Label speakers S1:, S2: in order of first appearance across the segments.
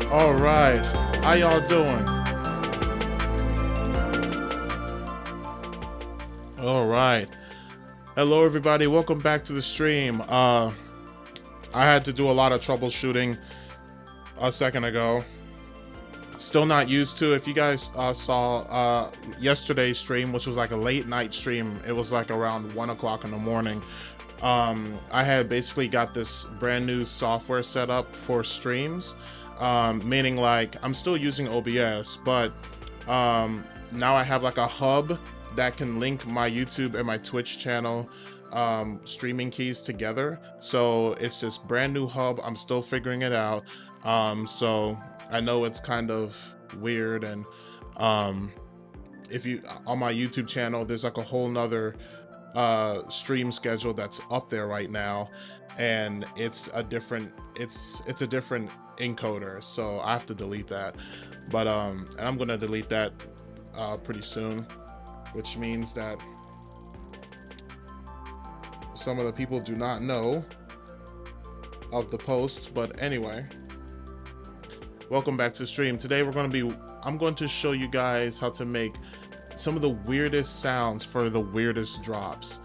S1: All right. How y'all doing? All right. Hello everybody. Welcome back to the stream. I had to do a lot of troubleshooting a second ago. Still not used to. If you guys saw yesterday's stream, which was like a late night stream, it was like around 1 o'clock in the morning. I had basically got this brand new software set up for streams, meaning like I'm still using OBS, but now I have like a hub that can link my YouTube and my Twitch channel streaming keys together. So it's this brand new hub. I'm still figuring it out. So I know it's kind of weird, and if you on my YouTube channel, there's like a whole nother stream schedule that's up there right now, and it's a different encoder, so I have to delete that. But and I'm gonna delete that pretty soon, which means that some of the people do not know of the post. But anyway, welcome back to the stream. Today I'm going to show you guys how to make some of the weirdest sounds for the weirdest drops.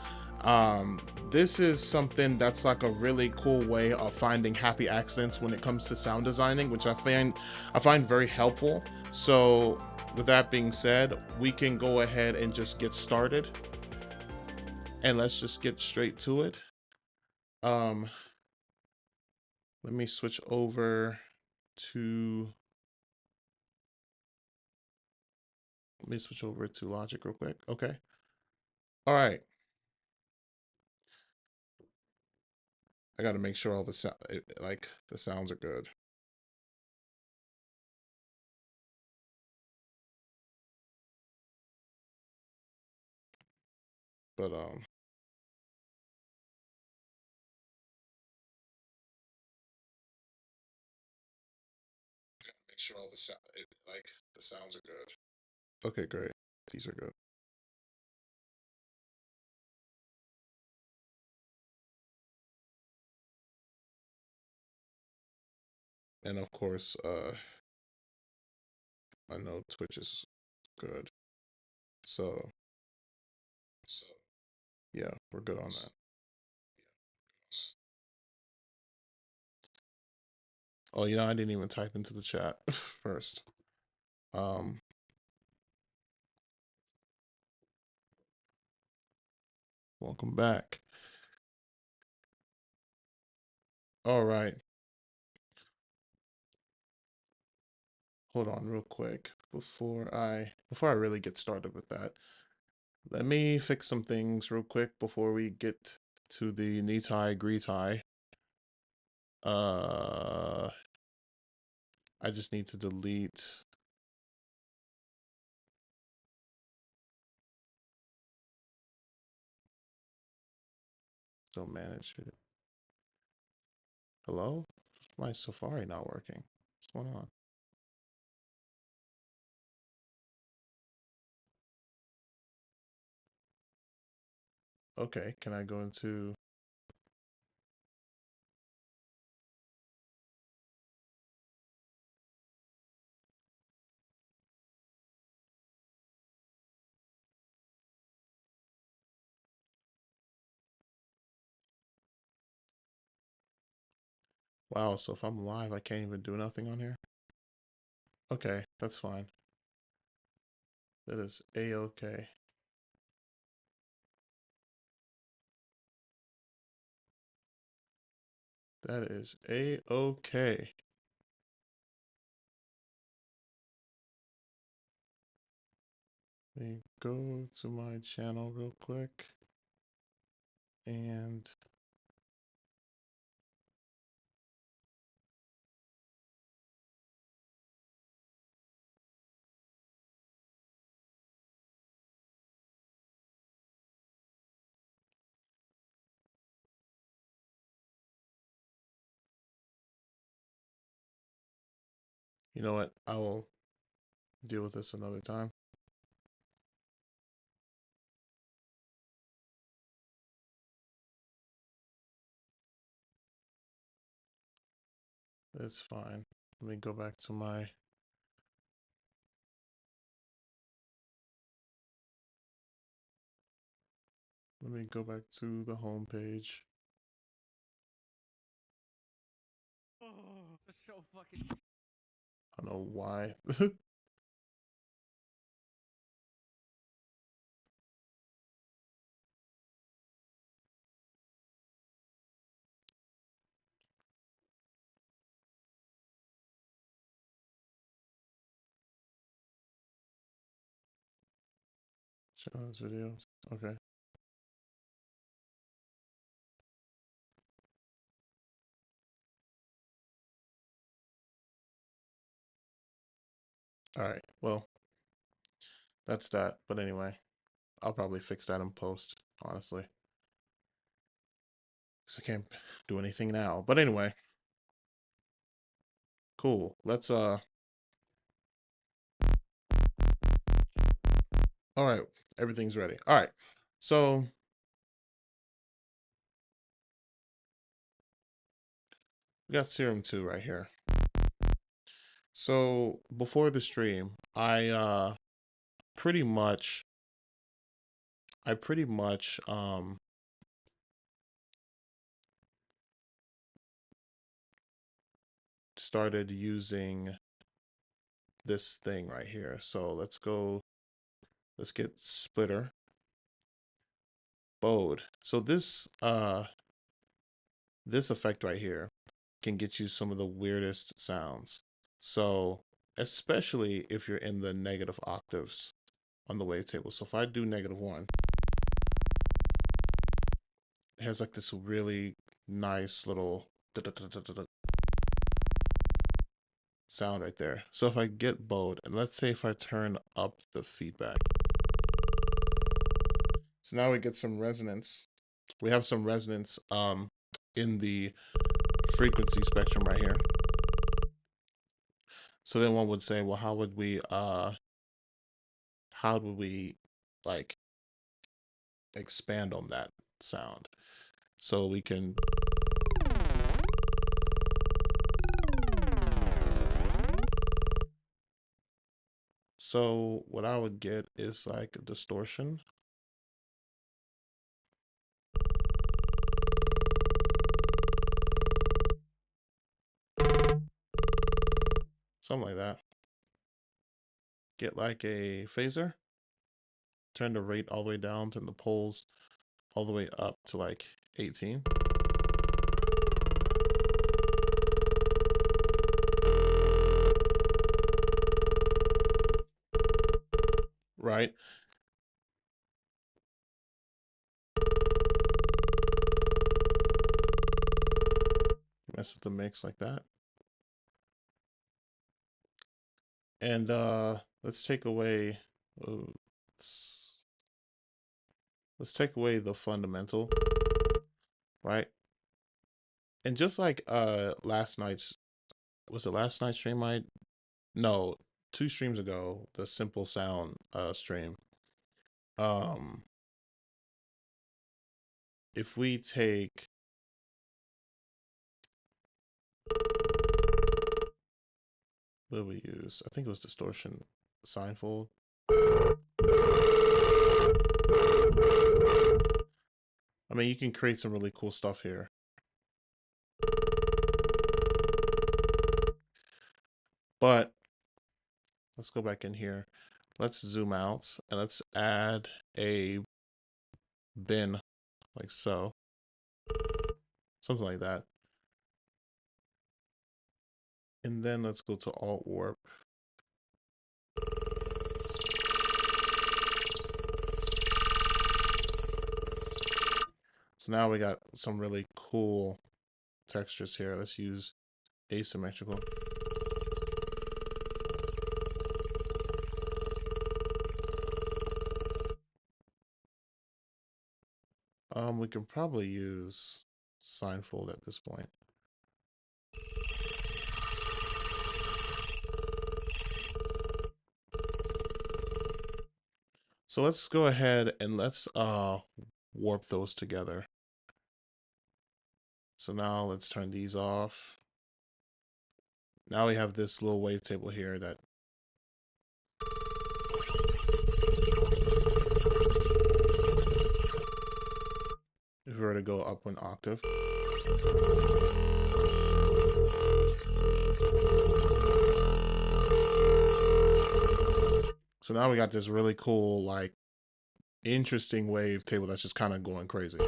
S1: This is something that's like a really cool way of finding happy accidents when it comes to sound designing, which I find very helpful. So with that being said, we can go ahead and just get started, and let's just get straight to it. Let me switch over to Logic real quick. Okay. All right. I got to make sure all the the sounds are good. But make sure all the sounds are good. Okay, great. These are good. And of course, I know Twitch is good. So yeah, we're good on that. Oh, I didn't even type into the chat first. Welcome back. All right. Hold on real quick before I really get started with that. Let me fix some things real quick before we get to the Nitai Greetai. I just need to delete don't manage it. Hello? My Safari not working. What's going on? Okay, can I go into wow, so if I'm live, I can't even do nothing on here? Okay, that's fine. That is a-okay. That is a-okay. Let me go to my channel real quick. And you know what? I will deal with this another time. It's fine. Let me go back to my... Let me go back to the home page.
S2: Oh, so fucking.
S1: I don't know why. Challenge videos. Okay. All right. Well, that's that. But anyway, I'll probably fix that in post, honestly. Because I can't do anything now. But anyway. Cool. Let's all right, everything's ready. All right. So we got Serum 2 right here. So before the stream, I pretty much started using this thing right here. So let's get splitter bode. So this effect right here can get you some of the weirdest sounds. So especially if you're in the negative octaves on the wavetable. So if I do -1, it has like this really nice little sound right there. So if I get bode, and let's say if I turn up the feedback. So now we get some resonance. We have some resonance in the frequency spectrum right here. So then one would say, well, how would we like expand on that sound? So we can so what I would get is like a distortion. Something like that. Get like a phaser. Turn the rate all the way down, turn the poles all the way up to like 18. Right? Mess with the mix like that. And let's take away let's take away the fundamental, right? And just like last night's, was it last night's stream? No, 2 streams ago, the simple sound stream. If we take what did we use? I think it was distortion Seinfeld. I mean, you can create some really cool stuff here. But let's go back in here. Let's zoom out and let's add a bin like so. Something like that. And then let's go to Alt Warp. So now we got some really cool textures here. Let's use asymmetrical. We can probably use Seinfeld at this point. So let's go ahead and let's warp those together. So now let's turn these off. Now we have this little wavetable here that if we were to go up 1 octave. So now we got this really cool, like, interesting wavetable that's just kind of going crazy.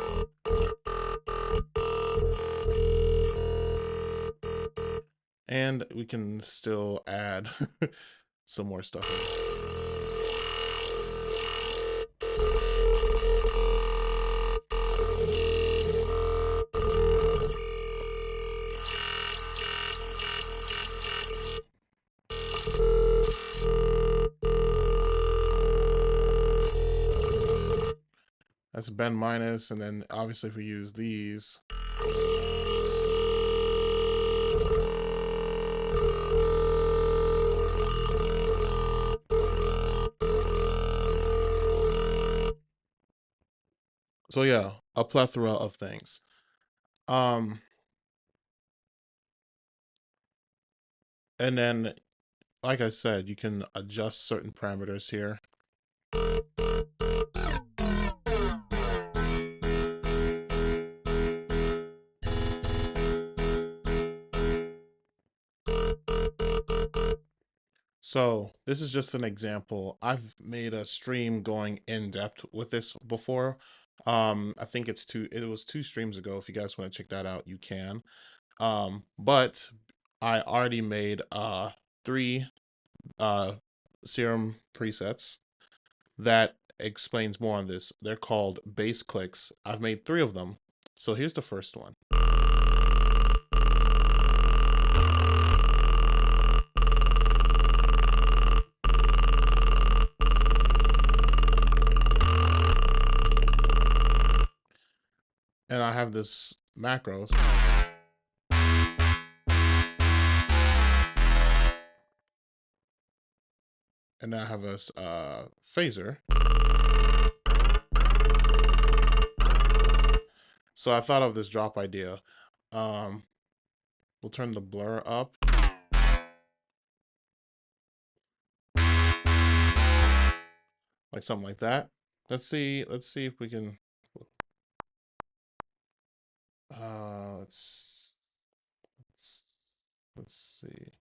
S1: And we can still add some more stuff in. That's bend minus, and then obviously if we use these, so yeah, a plethora of things. And then, like I said, you can adjust certain parameters here. So this is just an example. I've made a stream going in depth with this before. I think it was 2 streams ago. If you guys want to check that out, you can. But I already made 3 Serum presets that explains more on this. They're called bass clicks. I've made 3 of them. So here's the first one. And I have this macros. And I have a phaser. So I thought of this drop idea. We'll turn the blur up. Like something like that. Let's see if we can let's see.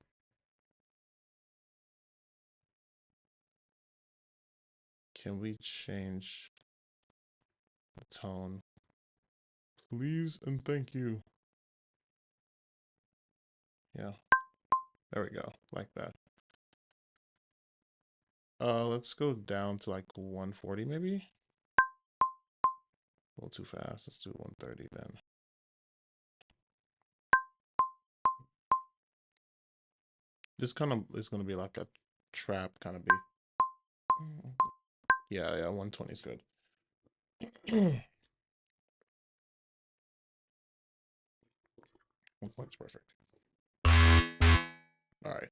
S1: Can we change the tone? Please and thank you. Yeah. There we go. Like that. Let's go down to like 140 maybe. A little too fast. Let's do 130 then. This kind of is going to be like a trap kind of beat. Yeah, 120 is good. That's perfect. All right.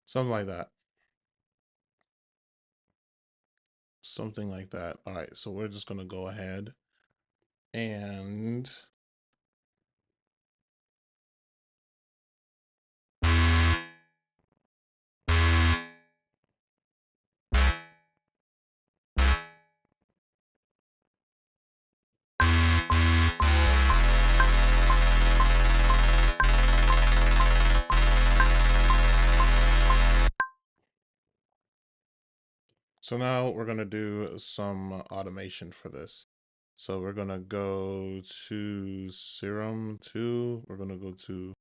S1: Something like that. Something like that. All right, so we're just going to go ahead and so now we're going to do some automation for this. So we're going to go to Serum 2. We're going to go to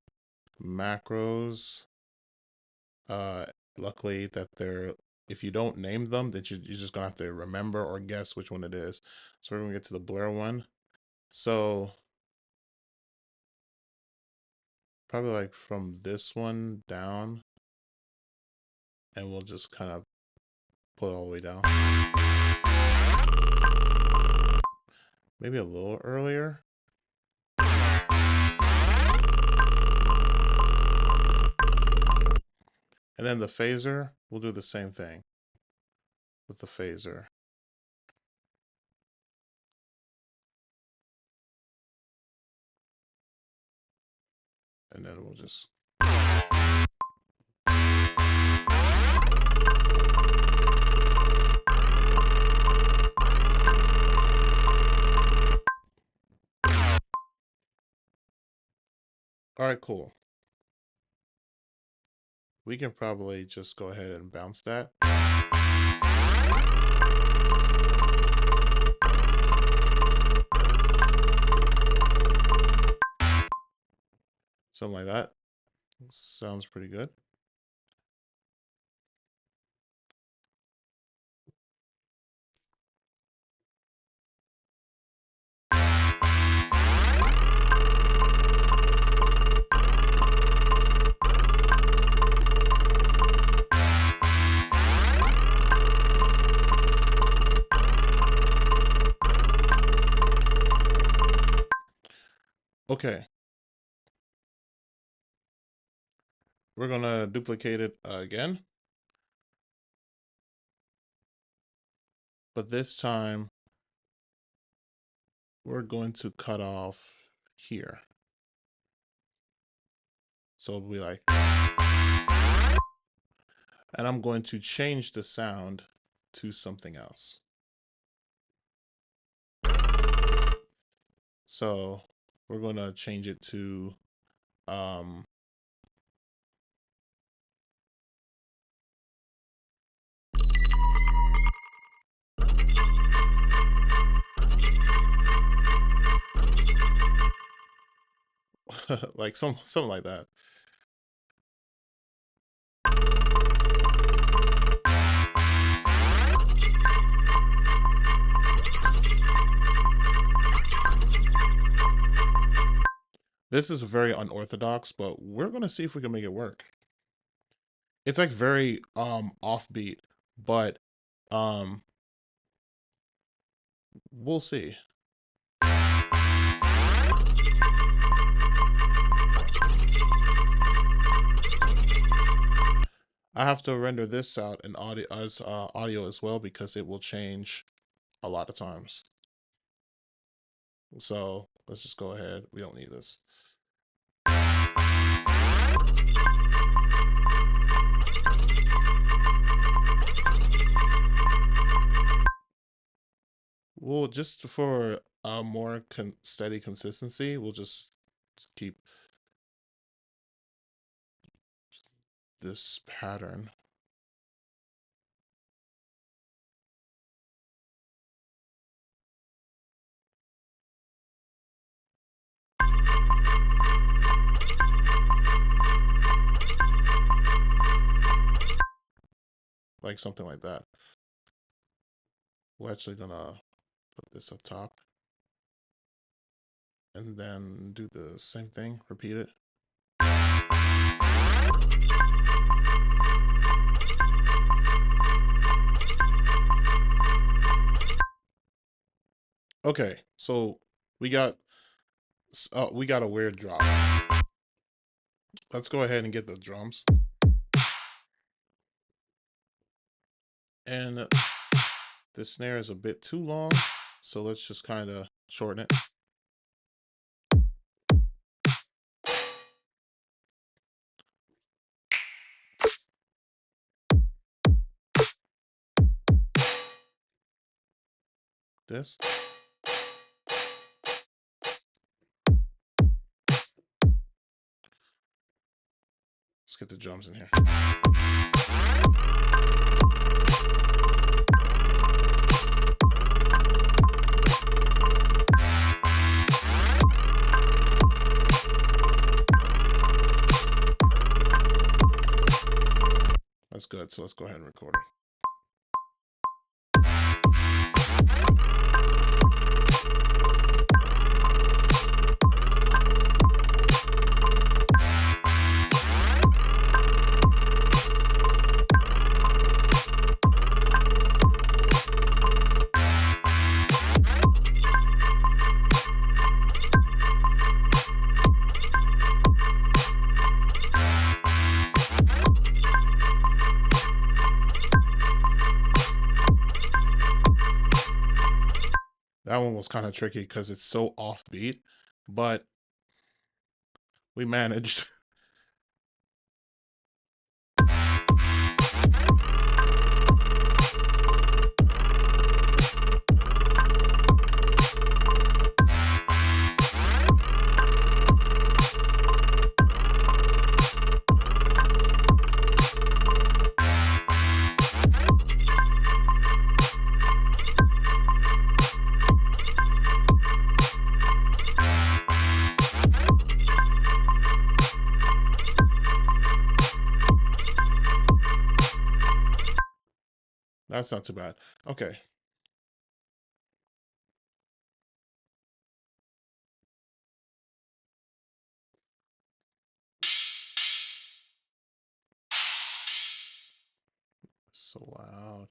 S1: macros. Luckily that they're, if you don't name them, that you're just going to have to remember or guess which one it is. So we're going to get to the blur one. So probably like from this one down, and we'll just kind of pull it all the way down. Maybe a little earlier. And then the phaser, we'll do the same thing. with the phaser. And then we'll just... All right, cool. We can probably just go ahead and bounce that. Something like that. Sounds pretty good. Okay. We're gonna duplicate it again. But this time, we're going to cut off here. So it'll be like... And I'm going to change the sound to something else. So we're going to change it to like something like that. This is very unorthodox, but we're gonna see if we can make it work. It's like very offbeat, but we'll see. I have to render this out in audio as well because it will change a lot of times. So let's just go ahead. We don't need this. Well, just for a more steady consistency, we'll just keep this pattern. Like something like that. We're actually gonna put this up top. And then do the same thing, repeat it. Okay, so we got a weird drop. Let's go ahead and get the drums. And the snare is a bit too long, so let's just kind of shorten it. This. Let's get the drums in here. That's good, so let's go ahead and record it. That one was kind of tricky because it's so offbeat, but we managed. That's not too bad. Okay. So loud.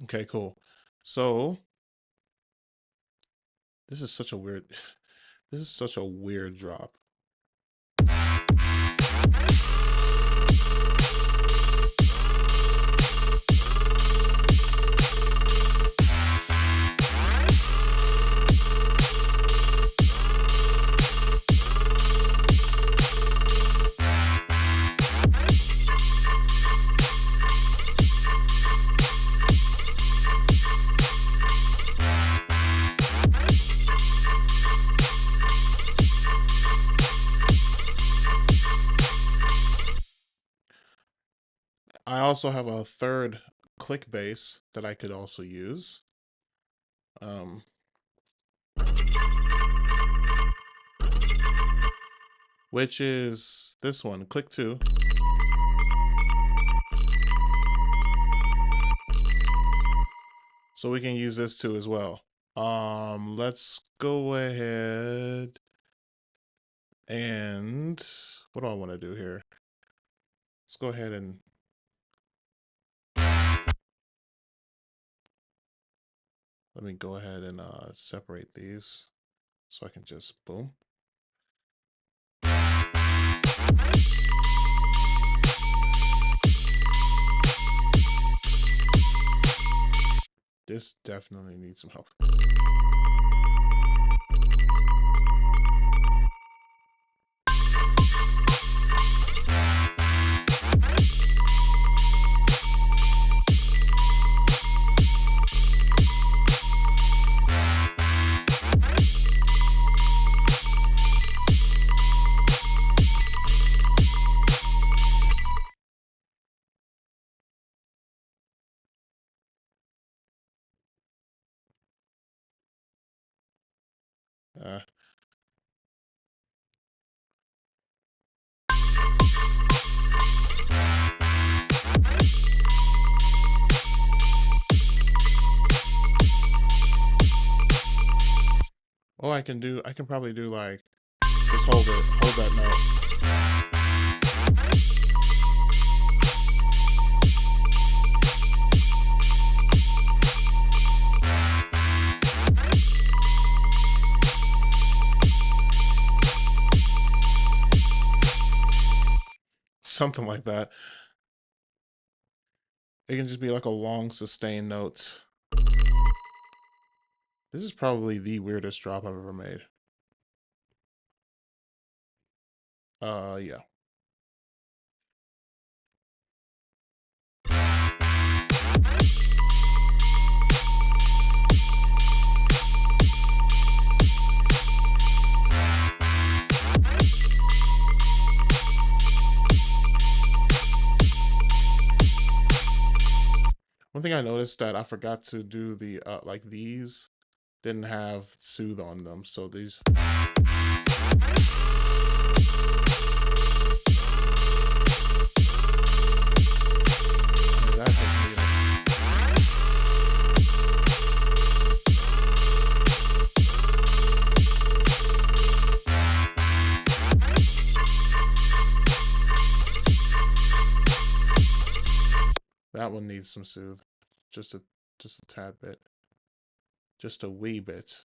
S1: Okay, cool. So this is such a weird this is such a weird drop. I also have a third click bass that I could also use. Which is this one, click 2. So we can use this too as well. Let's go ahead and what do I want to do here? Let's go ahead and let me go ahead and separate these so I can just boom. This definitely needs some help. Uh, oh, I can probably do like, just hold that note. Something like that. It can just be like a long sustained note. This is probably the weirdest drop I've ever made. Yeah. thing I noticed that I forgot to do the like these didn't have soothe on them, so these. That doesn't either. That one needs some soothe. Just a tad bit. Just a wee bit.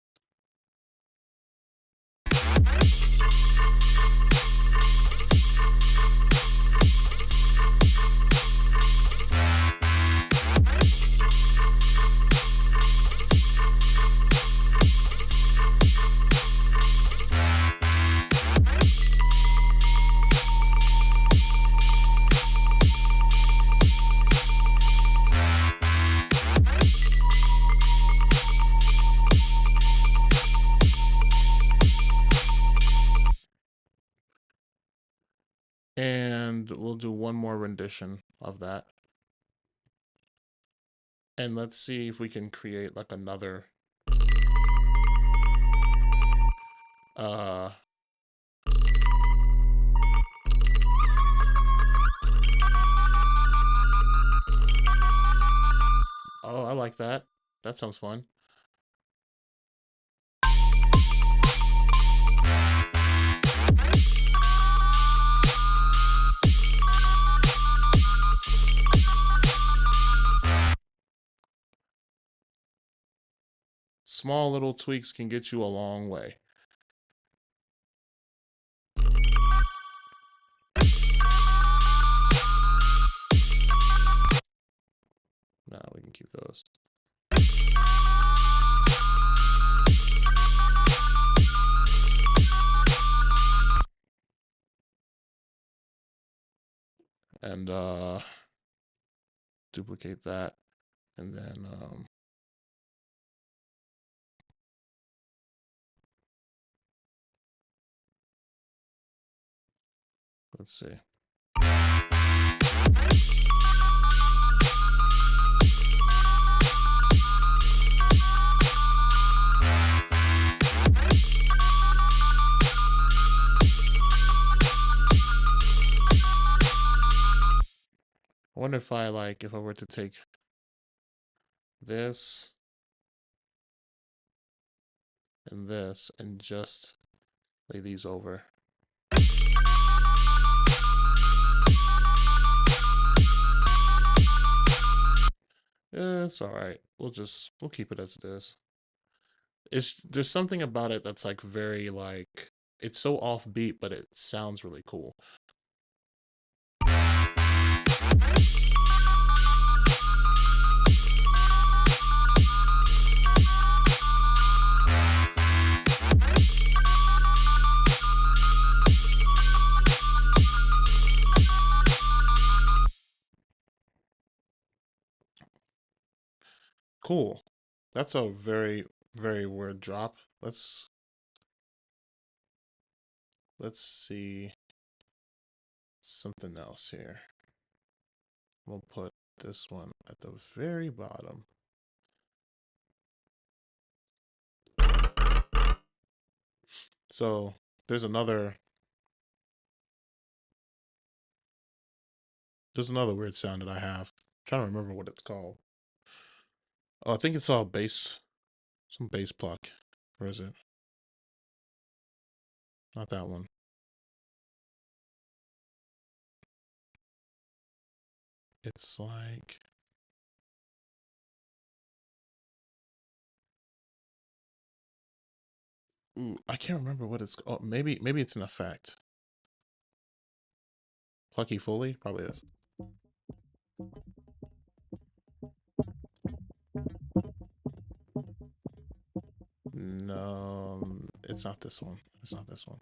S1: And we'll do one more rendition of that. And let's see if we can create like another oh, I like that. That sounds fun. Small little tweaks can get you a long way. No, we can keep those. And duplicate that, and then let's see. I wonder if I were to take this and this and just lay these over. It's all right. We'll keep it as it is. There's something about it that's like very like it's so offbeat, but it sounds really cool. Cool. That's a very, very weird drop. Let's see something else here. We'll put this one at the very bottom. So there's another weird sound that I have. I'm trying to remember what it's called. Oh, I think it's all bass, some bass pluck. Where is it? Not that one. It's like ooh, I can't remember what it's called. Oh, maybe it's an effect. Plucky Foley? Probably is. No, it's not this one. It's not this one.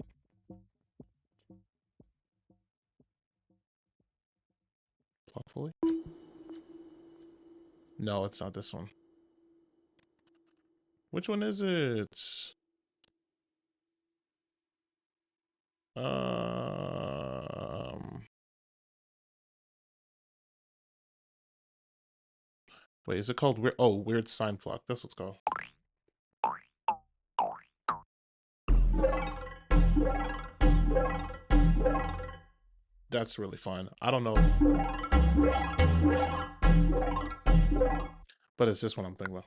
S1: Pluck Foley? No, it's not this one. Which one is it? Um, Wait, is it called weird? Oh, weird sign flock. That's what's called. That's really fun. I don't know, but it's this one I'm thinking about.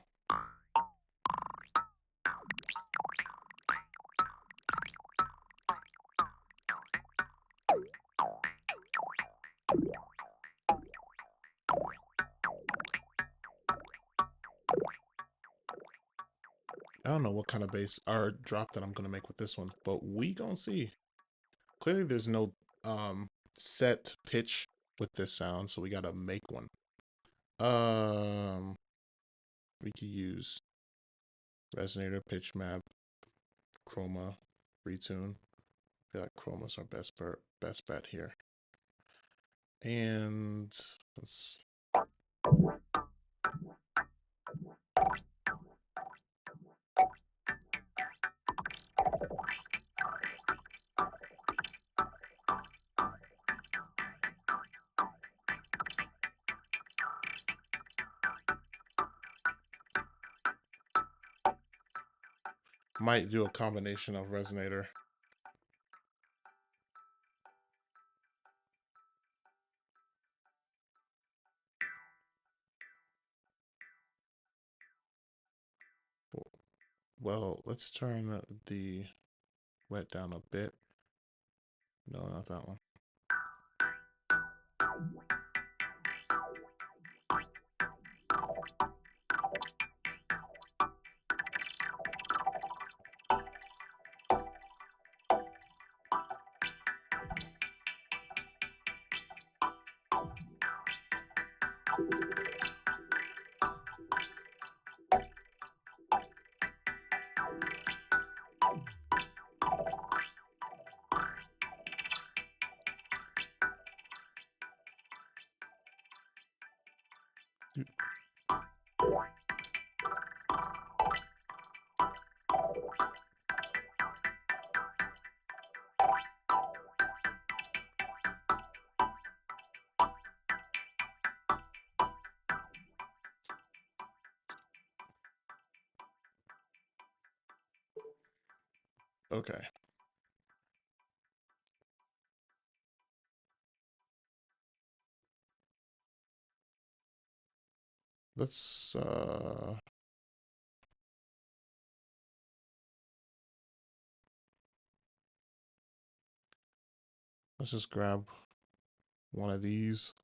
S1: I don't know what kind of bass or drop that I'm gonna make with this one, but we gonna see. Clearly, there's no set pitch with this sound, so we gotta make one. We could use resonator, pitch map, chroma, retune. I feel like chroma's our best bet here. And let's. Might do a combination of resonator. Well, let's turn the wet down a bit. No, not that one. Okay. Let's just grab one of these.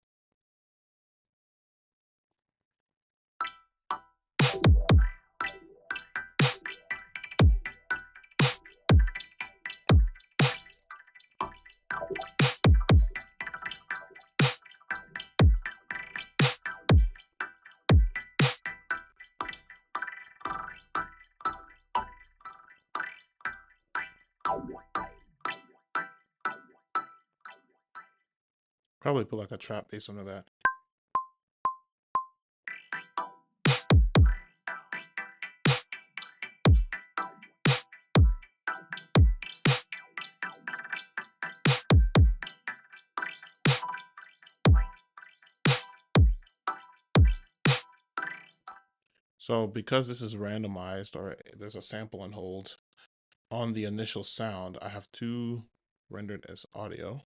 S1: Probably put like a trap bass under that. So because this is randomized or there's a sample and hold on the initial sound, I have two rendered as audio.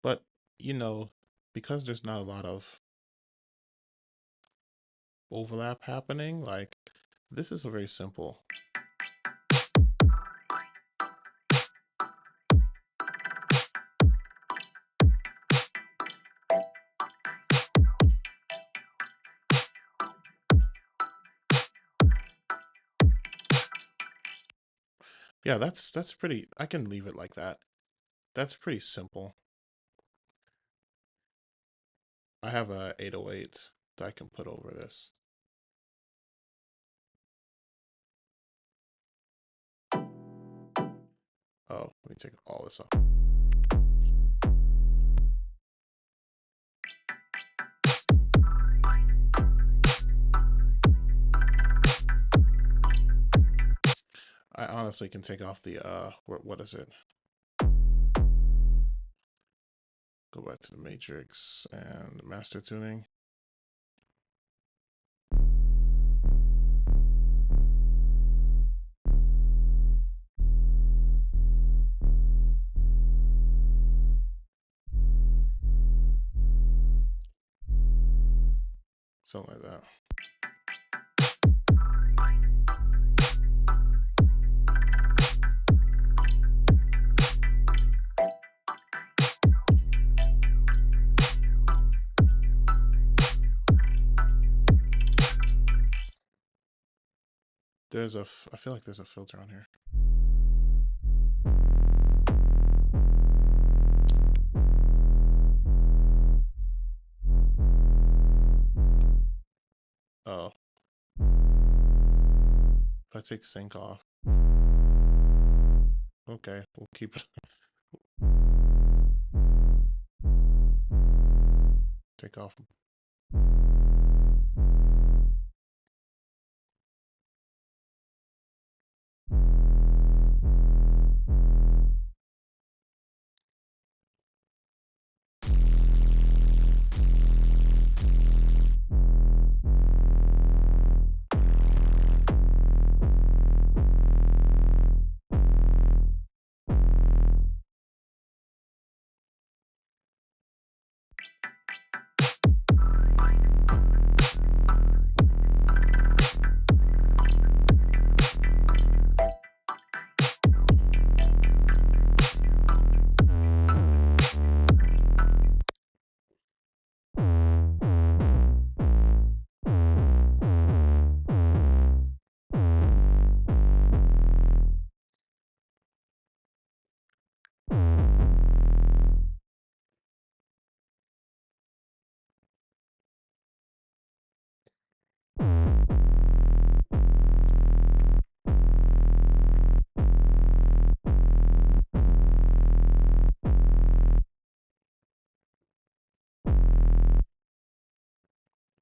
S1: But, you know, because there's not a lot of overlap happening, like this is a very simple. Yeah, that's pretty, I can leave it like that. That's pretty simple. I have a 808 that I can put over this. Oh, let me take all this off. I honestly can take off the what is it? Go back to the matrix and master tuning. Something like that. I feel like there's a filter on here. Oh. If I take sync off. Okay, we'll keep it. Take off.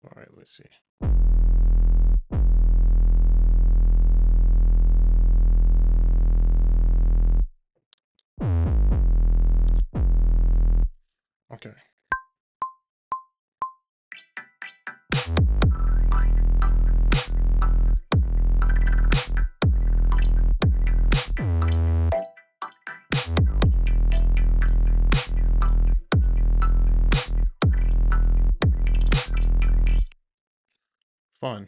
S1: All right, let's see. Okay. Fun.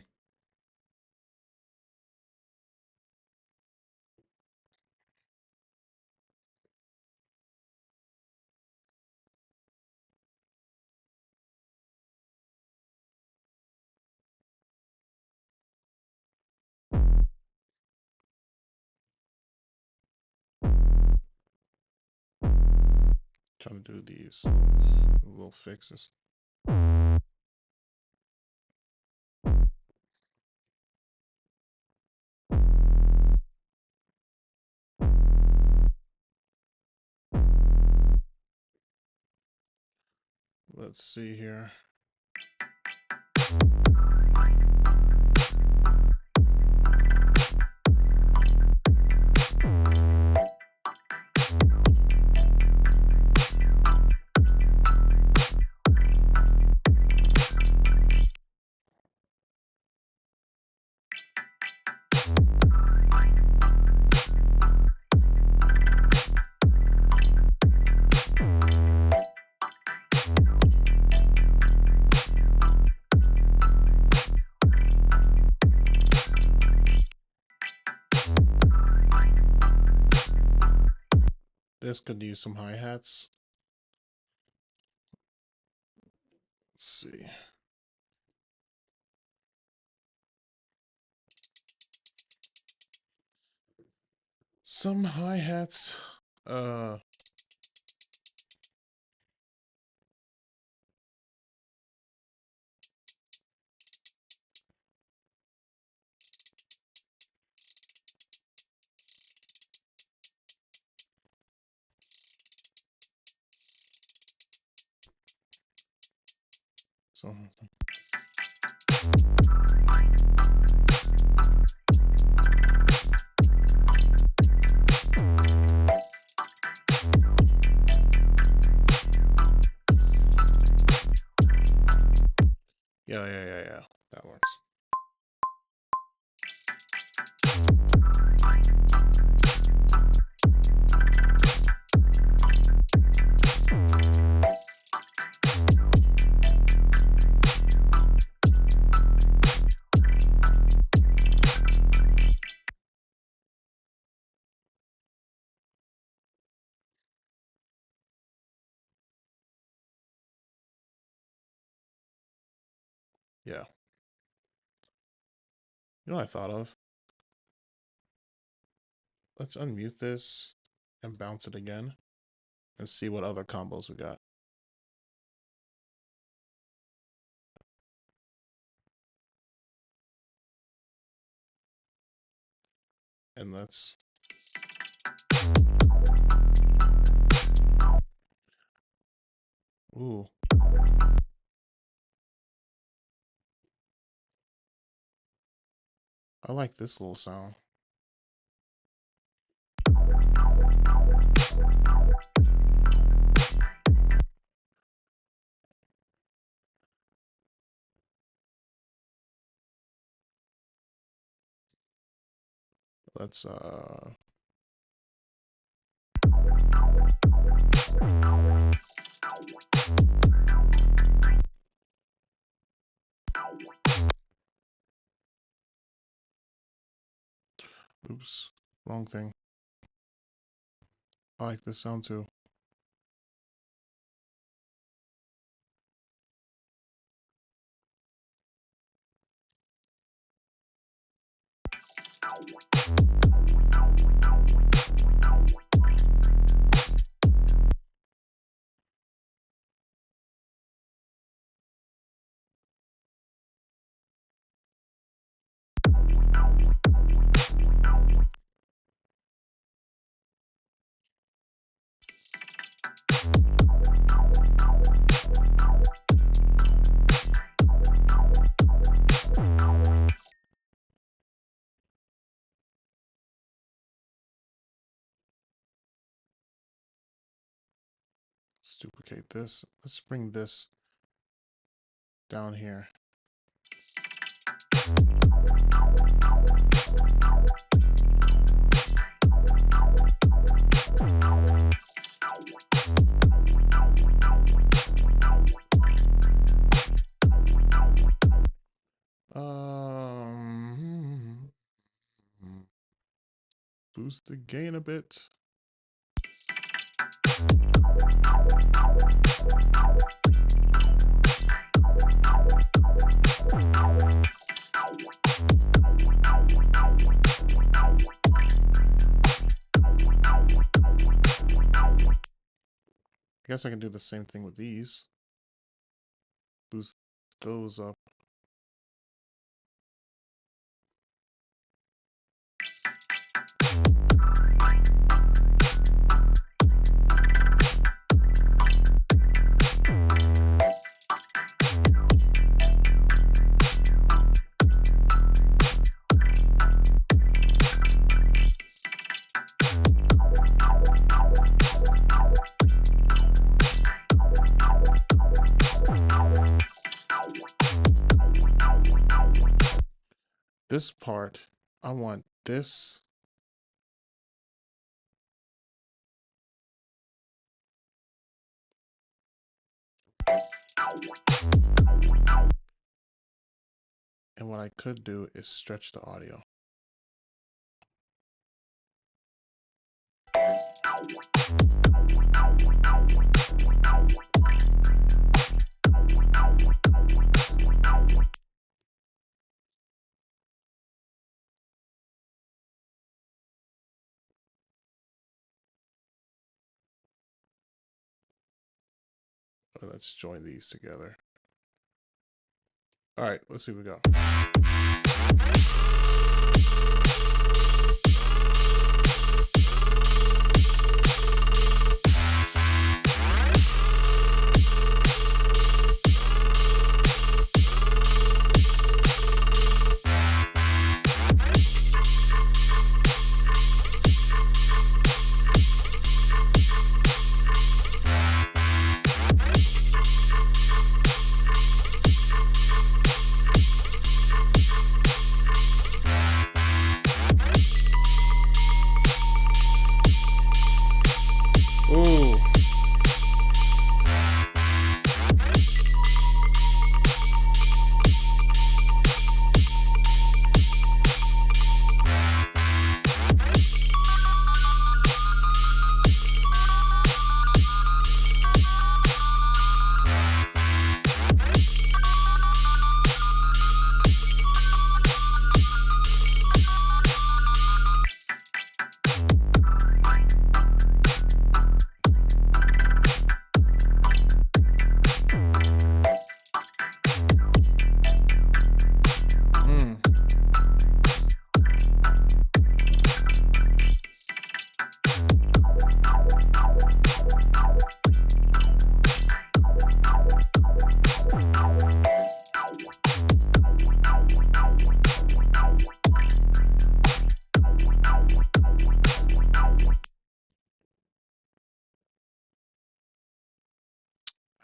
S1: Trying to do these little fixes. Let's see here. This could use some hi-hats. Let's see. Some hi-hats. So yeah. That works. Yeah. You know what I thought of? Let's unmute this and bounce it again and see what other combos we got. And let's... Ooh. I like this little sound. Let's oops, wrong thing. I like this sound too. Let's duplicate this. Let's bring this down here. Boost the gain a bit. I guess I can do the same thing with these. Boost those up. This part, I want this. And what I could do is stretch the audio. Let's join these together. All right, let's see what we got.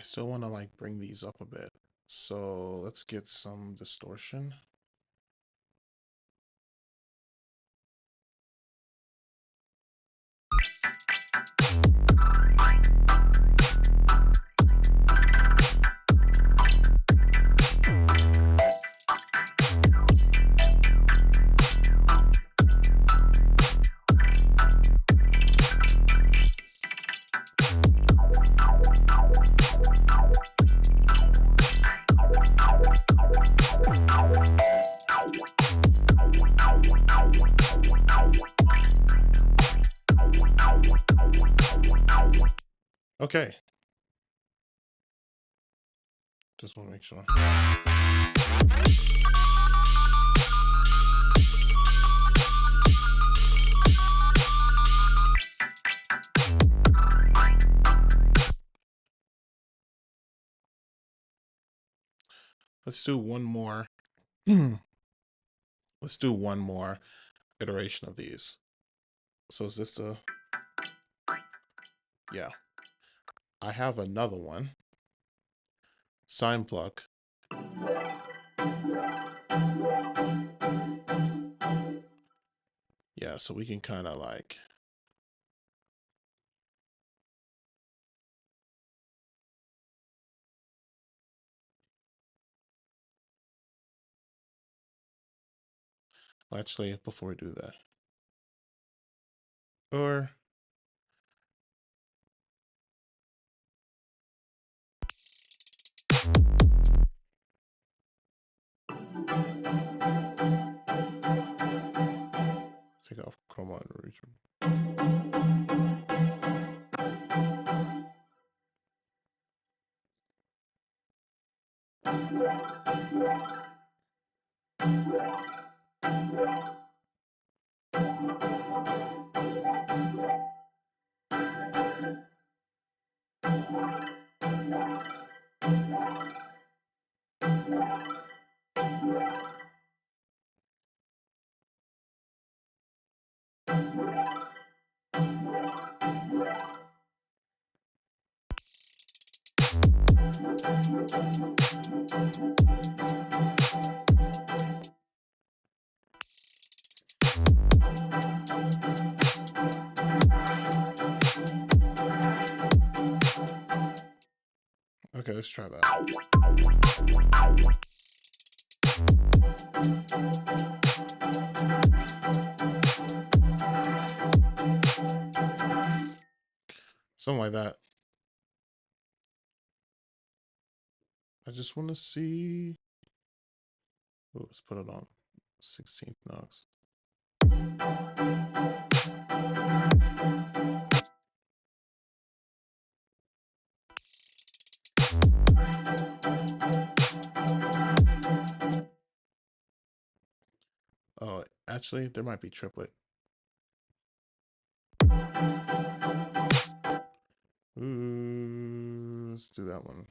S1: I still want to like bring these up a bit. So let's get some distortion. Okay. Just want to make sure. Let's do one more. Let's do one more iteration of these. So is this the... Yeah. I have another one. Sine pluck. Yeah, so we can kind of like... Well, actually, before we do that. Or... take off chroma and region. Okay, let's try that. Something like that. I just want to see. Oh, let's put it on 16th notes. Oh, actually, there might be triplet. Ooh, let's do that one.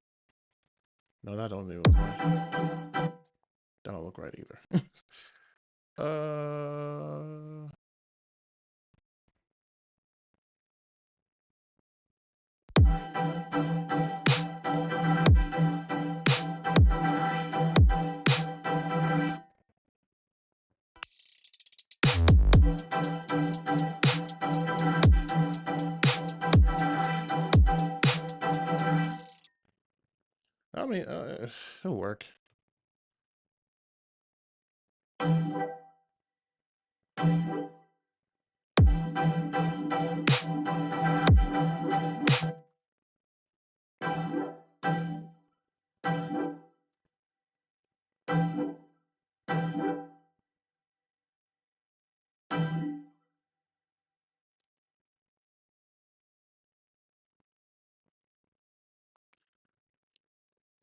S1: No, that don't even look right. That don't look right either. I mean, it'll work.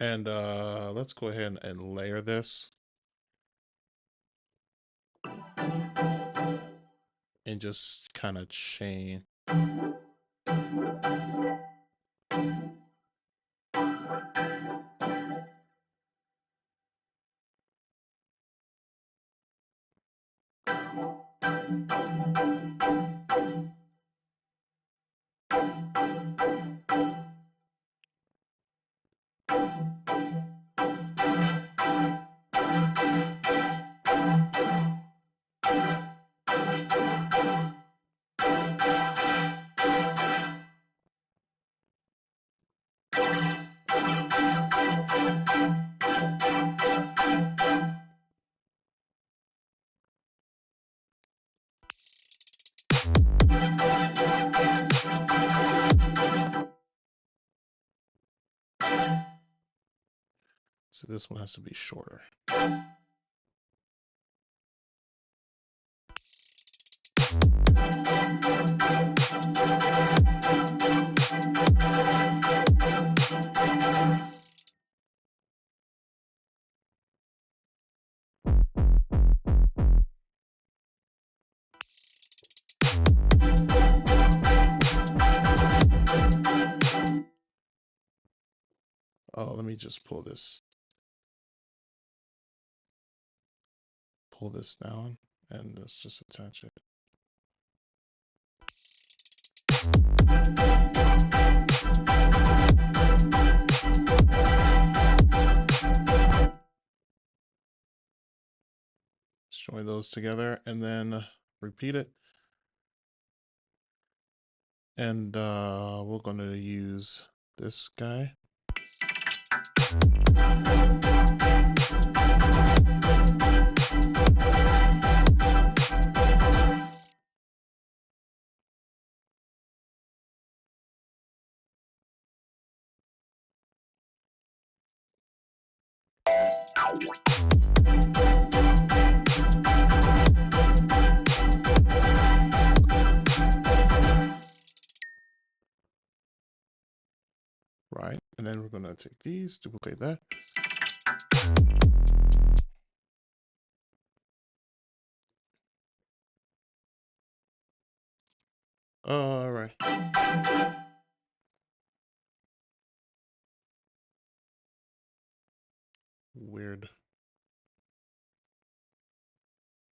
S1: And let's go ahead and layer this. And just kind of chain. So this one has to be shorter. Oh, let me just pull this down and let's just attach it. Join those together and then repeat it. And we're going to use this guy. Right, and then we're gonna take these, duplicate that. All right. Weird.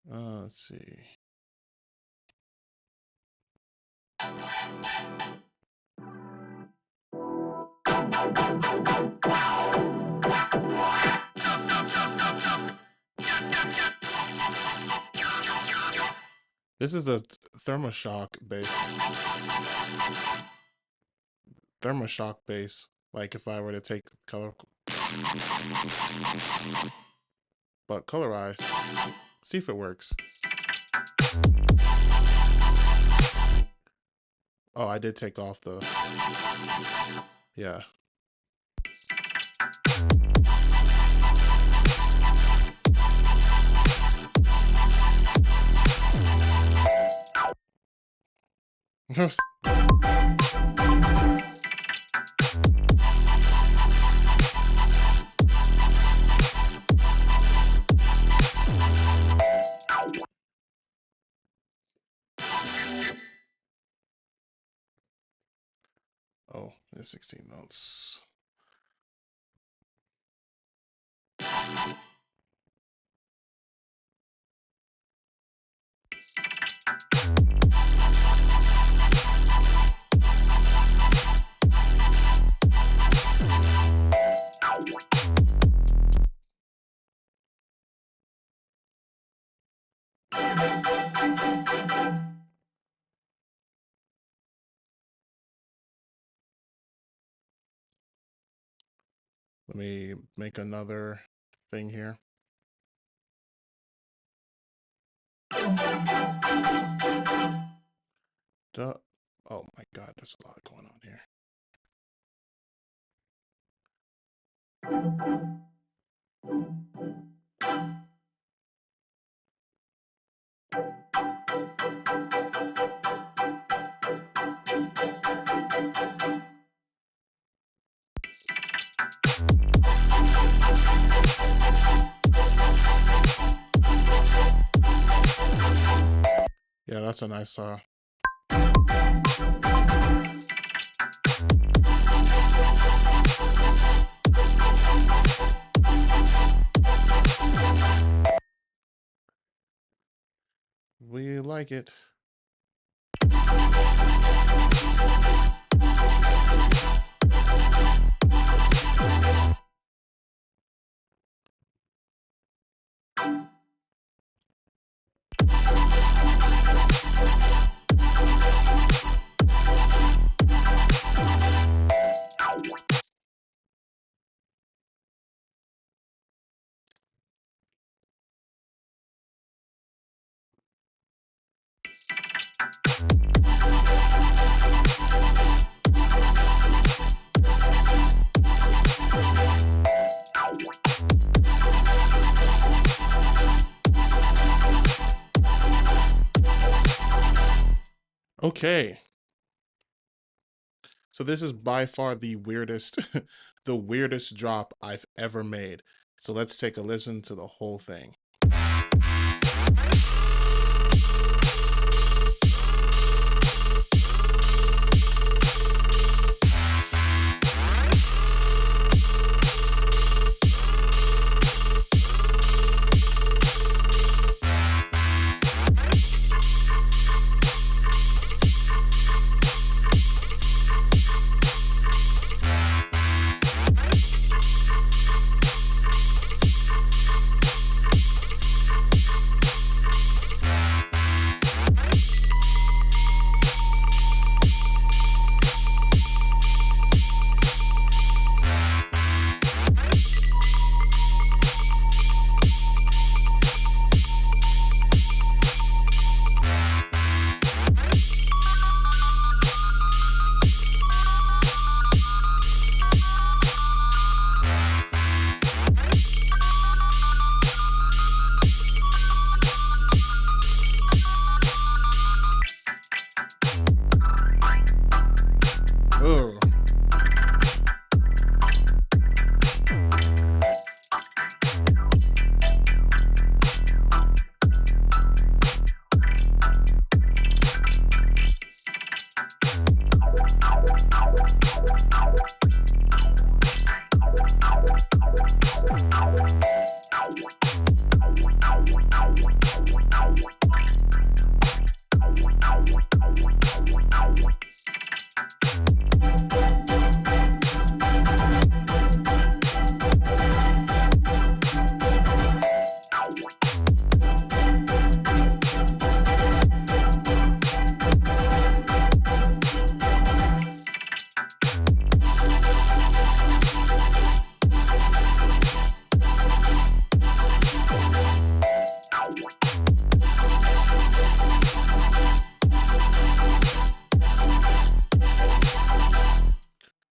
S1: Let's see. This is a Thermoshock base. Like if I were to take color, but colorize, see if it works. Oh, I did take off the, yeah. Oh, there's 16 notes. Let me make another thing here. Duh. Oh my God, there's a lot going on here. Yeah, that's a nice we like it. Okay. So this is by far the weirdest the weirdest drop I've ever made. So let's take a listen to the whole thing. Ugh.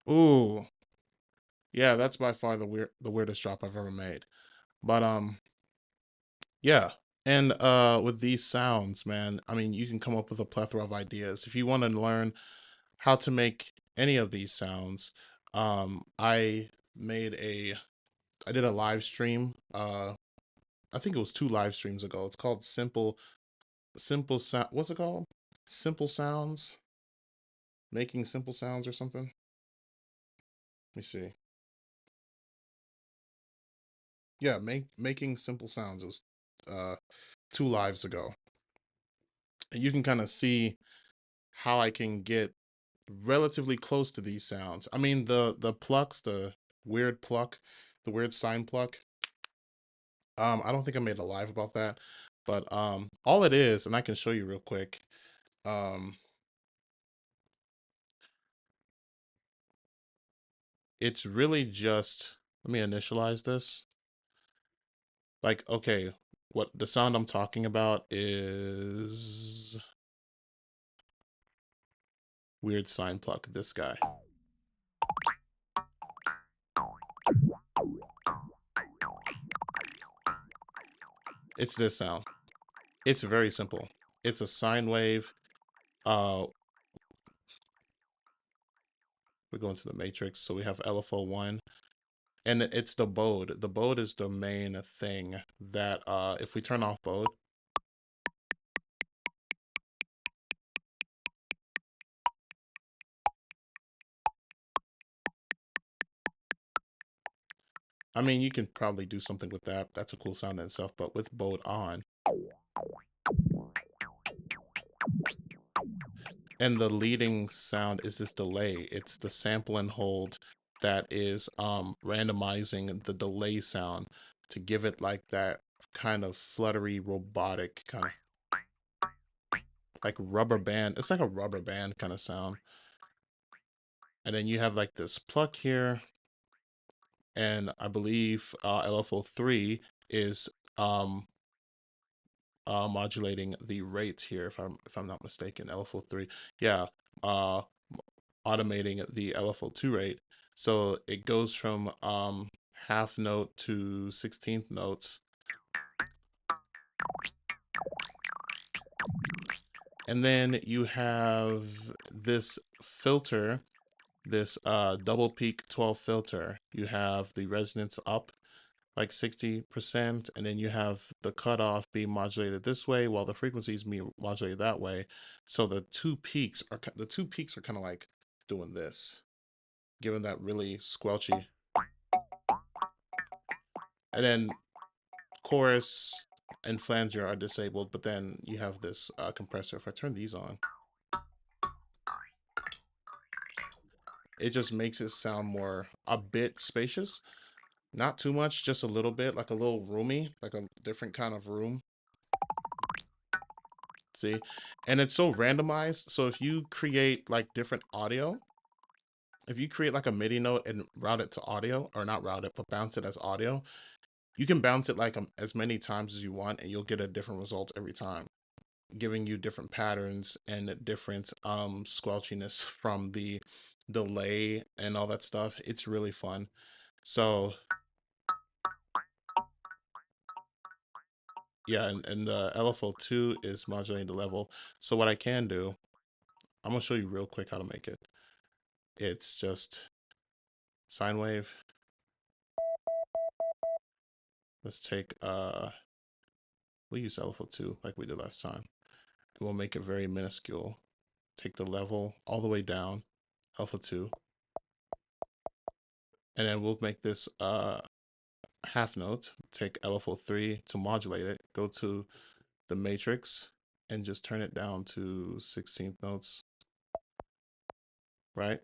S1: Ooh. Yeah, that's by far the weirdest drop I've ever made. But yeah. And with these sounds, man, I mean, you can come up with a plethora of ideas. If you want to learn how to make any of these sounds, I made I did a live stream. I think it was 2 live streams ago. It's called Simple Sound. What's it called? Simple Sounds, making simple sounds or something. Let me see. Yeah, making simple sounds. It was 2 lives ago, and you can kind of see how I can get relatively close to these sounds. I mean, the plucks, the weird pluck, the weird sign pluck. I don't think I made a live about that, but all it is, and I can show you real quick. Um, it's really just, let me initialize this. Like, okay, what the sound I'm talking about is weird sign pluck, this guy. It's this sound. It's very simple. It's a sine wave. We go into the matrix, so we have LFO1, and it's the bode. The bode is the main thing that if we turn off bode, I mean, you can probably do something with that. That's a cool sound in itself, but with bode on, and the leading sound is this delay. It's the sample and hold that is randomizing the delay sound to give it like that kind of fluttery, robotic kind of like rubber band. It's like a rubber band kind of sound. And then you have like this pluck here, and I believe LFO3 is modulating the rate here, if I'm not mistaken. LFO3, yeah, automating the LFO2 rate, so it goes from half note to 16th notes. And then you have this filter, this double peak 12 filter. You have the resonance up like 60%, and then you have the cutoff being modulated this way while the frequency is being modulated that way. So the two peaks are kind of like doing this, giving that really squelchy. And then chorus and flanger are disabled, but then you have this compressor. If I turn these on, it just makes it sound more a bit spacious. Not too much, just a little bit, like a little roomy, like a different kind of room. See? And it's so randomized. So if you create like different audio, if you create like a MIDI note and route it to audio, or not route it, but bounce it as audio, you can bounce it like as many times as you want, and you'll get a different result every time, giving you different patterns and different squelchiness from the delay and all that stuff. It's really fun. So yeah, and the LFO2 is modulating the level. So what I can do, I'm gonna show you real quick how to make it. It's just sine wave. Let's take we'll use LFO2 like we did last time. And we'll make it very minuscule. Take the level all the way down, LFO2. And then we'll make this half note, take LFO3 to modulate it, go to the matrix and just turn it down to 16th notes, right?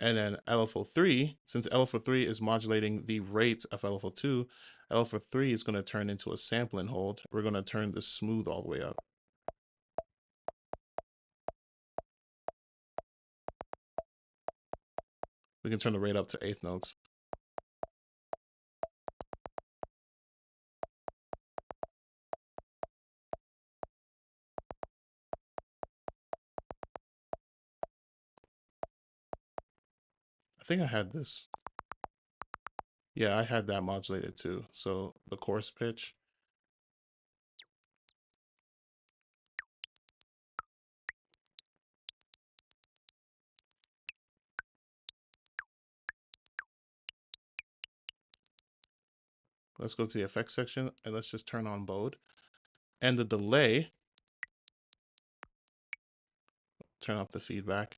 S1: And then LFO3, since LFO3 is modulating the rate of LFO2, LFO3 is going to turn into a sample and hold. We're going to turn the smooth all the way up. We can turn the rate up to 8th notes. I think I had this. Yeah, I had that modulated too. So the chorus pitch. Let's go to the effects section and let's just turn on Bode. And the delay, turn off the feedback.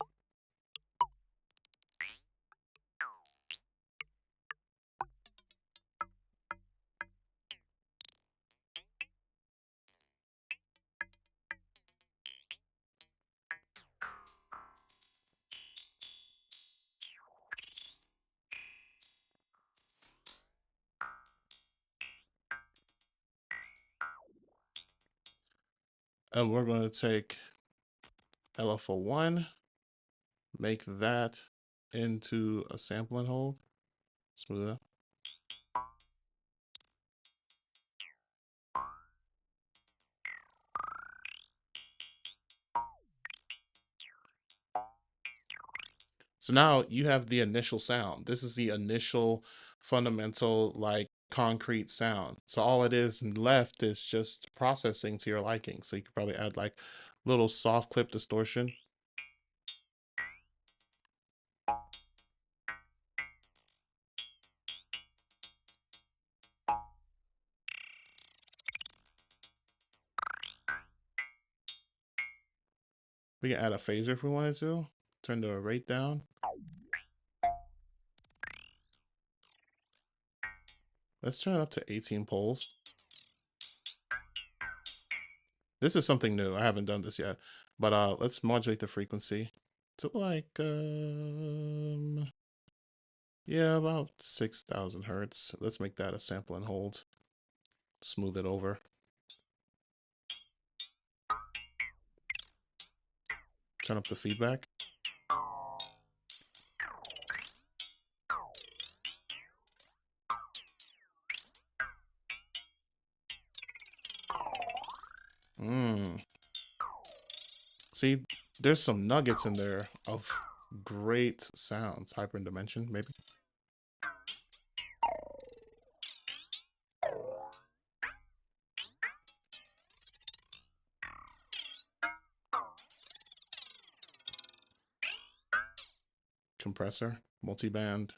S1: And we're going to take LFO1, make that into a sample and hold, smooth it up. So now you have the initial sound. This is the initial fundamental, like concrete sound. So all it is left is just processing to your liking. So you could probably add like little soft clip distortion. We can add a phaser if we wanted to. Turn the rate down. Let's turn it up to 18 poles. This is something new. I haven't done this yet. But let's modulate the frequency to like yeah, about 6,000 hertz. Let's make that a sample and hold. Smooth it over. Turn up the feedback. See, there's some nuggets in there of great sounds. Hyper Dimension, maybe. compressor, multiband.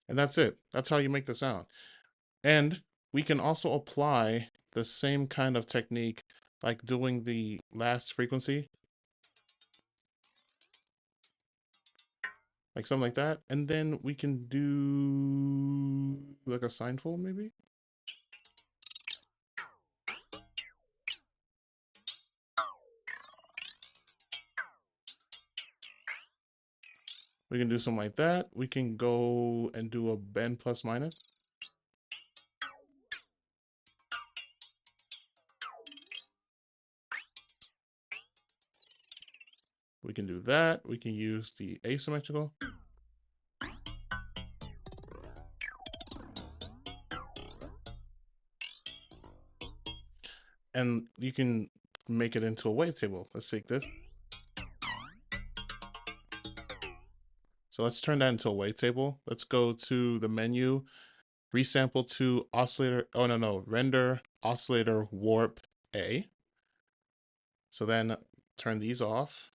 S1: And that's it. That's how you make the sound. And we can also apply the same kind of technique like doing the last frequency. Like something like that. And then we can do like a sine fold maybe. We can do something like that. We can go and do a bend plus minus. We can do that. We can use the asymmetrical. And you can make it into a wavetable. Let's take this. So let's turn that into a wavetable. Let's go to the menu, resample to oscillator. Oh, no, render oscillator warp A. So then turn these off.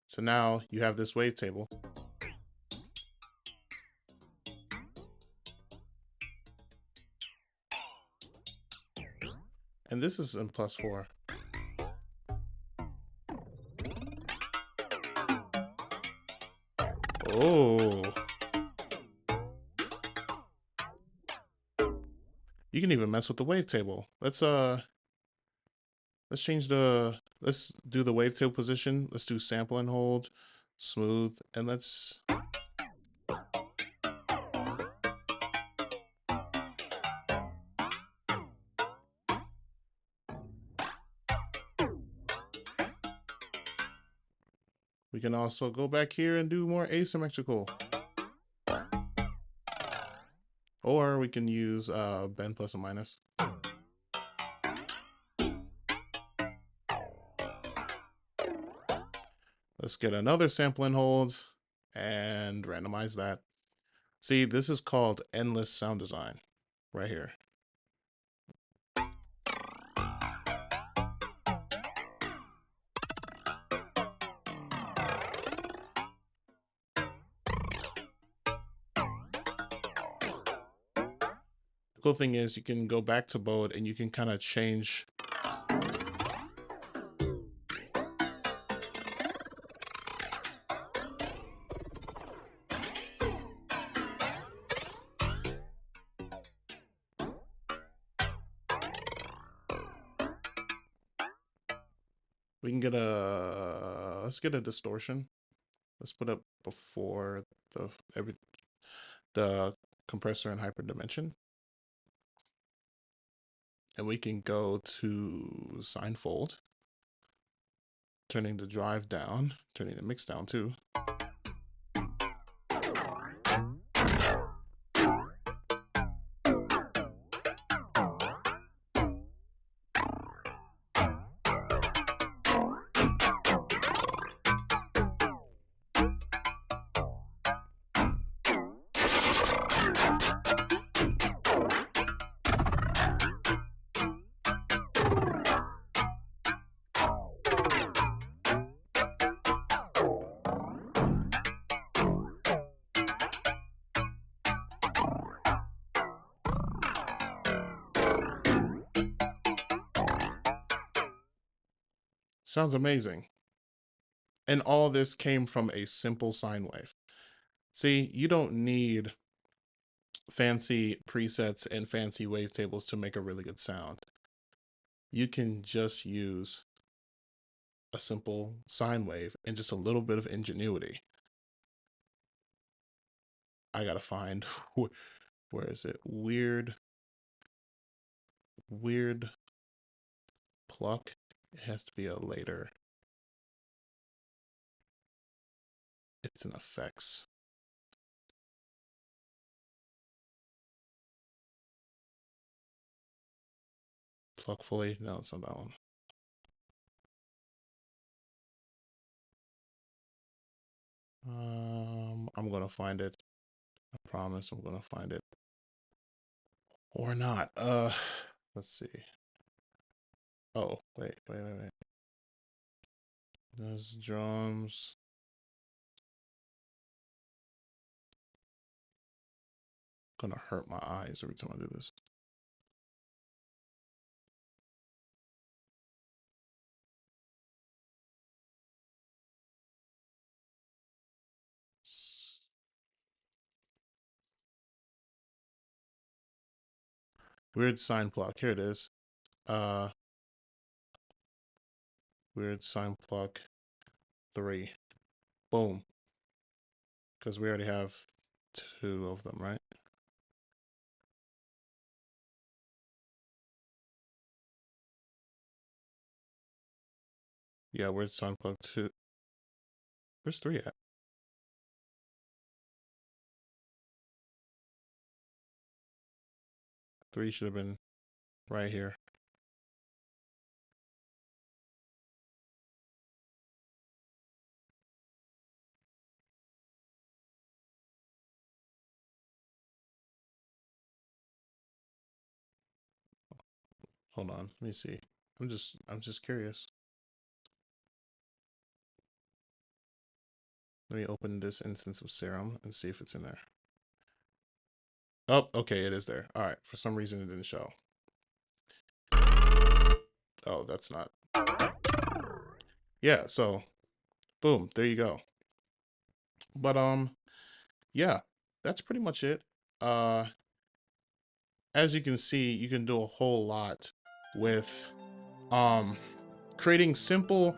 S1: So now you have this wavetable. And this is in +4. Oh. You can even mess with the wavetable. Let's change let's do the wavetable position. Let's do sample and hold, smooth, and let's we can also go back here and do more asymmetrical. Or we can use bend plus and minus. Let's get another sample and hold and randomize that. See, this is called endless sound design right here. Cool thing is you can go back to Bode and you can kind of change we can get let's get a distortion. Let's put it before the compressor and hyperdimension. And we can go to sine fold, turning the drive down, turning the mix down too. Sounds amazing. And all this came from a simple sine wave. See, you don't need fancy presets and fancy wavetables to make a really good sound. You can just use a simple sine wave and just a little bit of ingenuity. I gotta find, where is it? Weird pluck. It has to be a later. It's in effects. pluck fully. No, it's not that one. I'm gonna find it. I promise I'm gonna find it. Or not. Let's see. Oh, wait. There's drums. Gonna hurt my eyes every time I do this. Weird sign pluck. Here it is. Weird sign pluck 3. Boom. Because we already have 2 of them, right? Yeah, weird sign pluck 2. Where's 3 at? Three should have been right here. Hold on, let me see. I'm just curious. Let me open this instance of Serum and see if it's in there. Oh, okay, it is there. All right, for some reason it didn't show. Oh, that's not. Yeah, so boom, there you go. But yeah, that's pretty much it. As you can see, you can do a whole lot with taking simple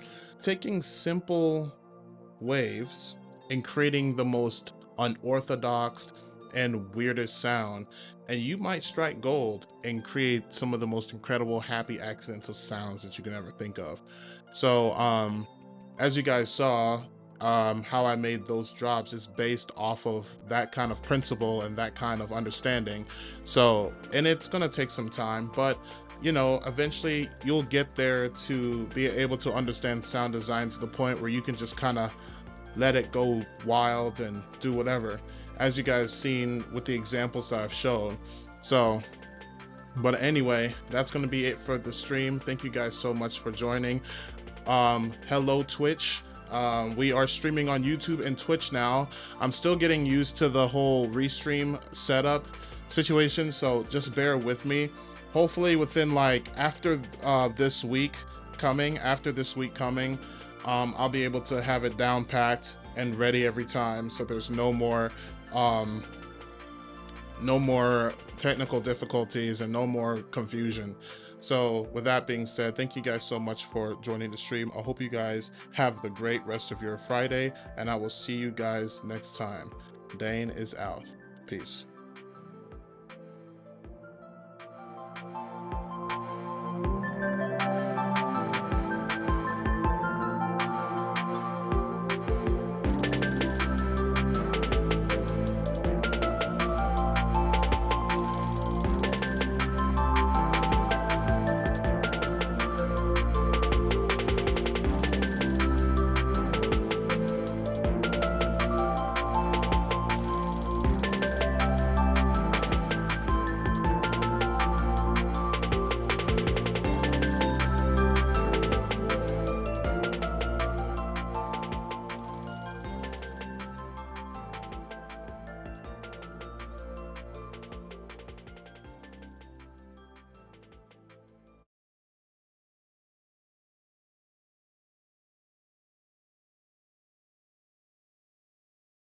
S1: waves and creating the most unorthodox and weirdest sound, and you might strike gold and create some of the most incredible happy accidents of sounds that you can ever think of. So as you guys saw, how I made those drops is based off of that kind of principle and that kind of understanding. So, and it's gonna take some time, but you know, eventually you'll get there to be able to understand sound design to the point where you can just kind of let it go wild and do whatever, as you guys seen with the examples that I've shown. So, but anyway, that's going to be it for the stream. Thank you guys so much for joining. Hello Twitch. We are streaming on YouTube and Twitch now. I'm still getting used to the whole restream setup situation, so just bear with me. Hopefully within like after this week coming, I'll be able to have it down packed and ready every time, so there's no more technical difficulties and no more confusion. So with that being said, thank you guys so much for joining the stream. I hope you guys have the great rest of your Friday, and I will see you guys next time. Dane is out. Peace.